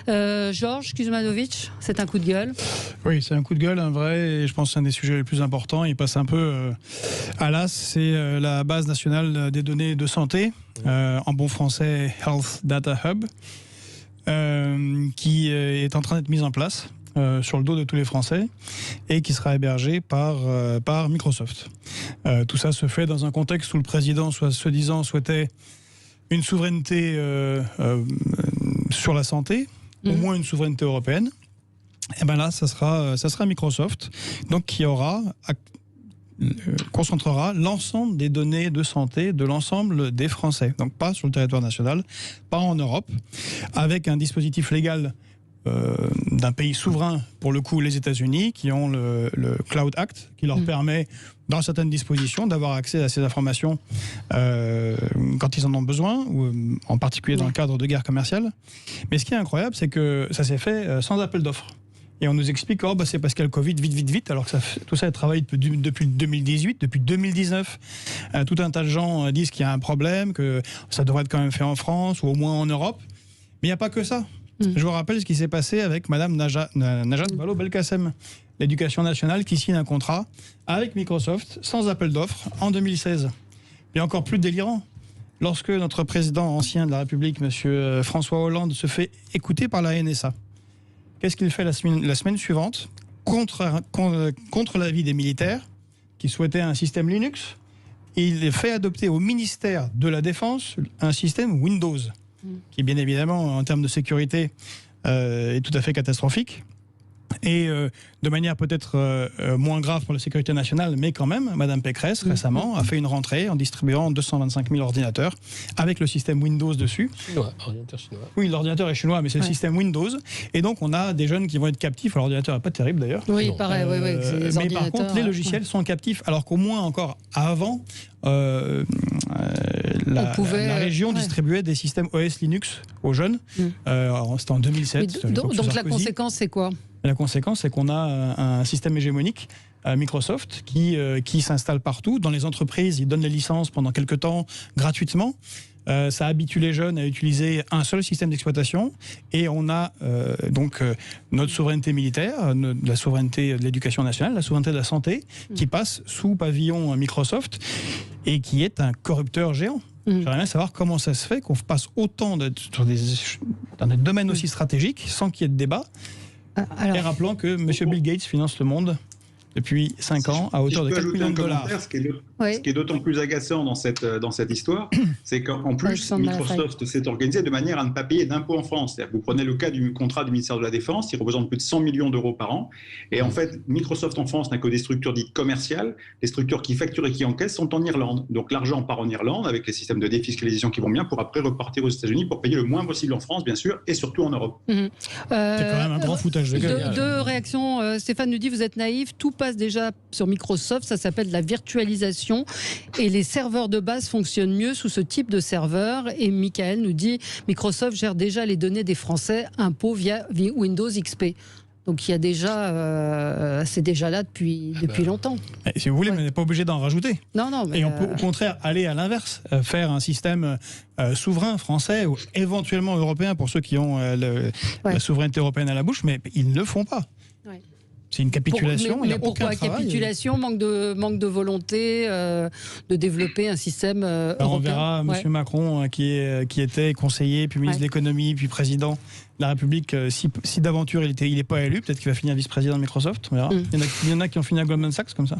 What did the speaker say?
Georges Kuzmanovic, c'est un coup de gueule. Oui, c'est un coup de gueule, un vrai, et je pense que c'est un des sujets les plus importants. Il passe un peu à l'as. C'est la base nationale des données de santé, en bon français Health Data Hub, qui est en train d'être mise en place sur le dos de tous les Français et qui sera hébergé par Microsoft. Tout ça se fait dans un contexte où le président, soi-disant, souhaitait une souveraineté sur la santé, au moins une souveraineté européenne. Et ben là, ça sera Microsoft, donc qui concentrera l'ensemble des données de santé de l'ensemble des Français, donc pas sur le territoire national, pas en Europe, avec un dispositif légal d'un pays souverain, pour le coup les États-Unis, qui ont le Cloud Act, qui leur permet, dans certaines dispositions, d'avoir accès à ces informations quand ils en ont besoin, ou en particulier dans le cadre de guerre commerciale. Mais ce qui est incroyable, c'est que ça s'est fait sans appel d'offres. Et on nous explique que c'est parce qu'il y a le Covid, vite, alors que tout ça est travaillé depuis 2018, depuis 2019. Tout un tas de gens disent qu'il y a un problème, que ça devrait être quand même fait en France, ou au moins en Europe. Mais il n'y a pas que ça. Je vous rappelle ce qui s'est passé avec Madame Najat Vallaud-Belkacem, l'éducation nationale, qui signe un contrat avec Microsoft, sans appel d'offres, en 2016. Et encore plus délirant, lorsque notre président ancien de la République, Monsieur François Hollande, se fait écouter par la NSA. Qu'est-ce qu'il fait la semaine suivante contre l'avis des militaires qui souhaitaient un système Linux? Il fait adopter au ministère de la Défense un système Windows, qui bien évidemment, en termes de sécurité, est tout à fait catastrophique. Et de manière peut-être moins grave pour la sécurité nationale, mais quand même, Madame Pécresse, récemment, a fait une rentrée en distribuant 225 000 ordinateurs avec le système Windows dessus. Ordinateur chinois. Oui, l'ordinateur est chinois, mais c'est le système Windows. Et donc, on a des jeunes qui vont être captifs. L'ordinateur n'est pas terrible, d'ailleurs. Oui, pareil, mais par contre, les logiciels sont captifs, alors qu'au moins encore avant, la région distribuait des systèmes OS Linux aux jeunes. C'était en 2007. Donc la conséquence, c'est quoi ? La conséquence, c'est qu'on a un système hégémonique, Microsoft, qui s'installe partout. Dans les entreprises, ils donnent les licences pendant quelques temps gratuitement. Ça habitue les jeunes à utiliser un seul système d'exploitation. Et on a donc notre souveraineté militaire, la souveraineté de l'éducation nationale, la souveraineté de la santé, qui passe sous pavillon Microsoft et qui est un corrupteur géant. J'aimerais bien savoir comment ça se fait qu'on passe autant dans des domaines aussi stratégiques sans qu'il y ait de débat. Et rappelons que M. Bill Gates finance le monde depuis 5 ans à hauteur de 4 millions de dollars. Ce qui est d'autant plus agaçant dans cette histoire, c'est qu'en plus, Microsoft s'est organisé de manière à ne pas payer d'impôts en France. C'est-à-dire que vous prenez le cas du contrat du ministère de la Défense, qui représente plus de 100 millions d'euros par an. Et en fait, Microsoft en France n'a que des structures dites commerciales. Les structures qui facturent et qui encaissent sont en Irlande. Donc l'argent part en Irlande avec les systèmes de défiscalisation qui vont bien pour après repartir aux États-Unis pour payer le moins possible en France, bien sûr, et surtout en Europe. C'est quand même un grand foutage de gueule. Deux réactions. Stéphane nous dit, vous êtes naïf, tout passe déjà sur Microsoft, ça s'appelle de la virtualisation et les serveurs de base fonctionnent mieux sous ce type de serveur. Et Michael nous dit, Microsoft gère déjà les données des Français, impôts via Windows XP. Donc il y a déjà, c'est déjà là depuis longtemps. Et si vous voulez, on n'est pas obligé d'en rajouter. Non, mais et on peut au contraire aller à l'inverse, faire un système souverain français ou éventuellement européen pour ceux qui ont la souveraineté européenne à la bouche, mais ils ne le font pas. Ouais. C'est une capitulation. Mais pourquoi capitulation, manque de volonté de développer un système européen. On verra M. Macron qui était conseiller, puis ministre de l'économie, puis président de la République. Si d'aventure il n'est pas élu, peut-être qu'il va finir vice-président de Microsoft. On verra. Il y en a qui ont fini à Goldman Sachs comme ça.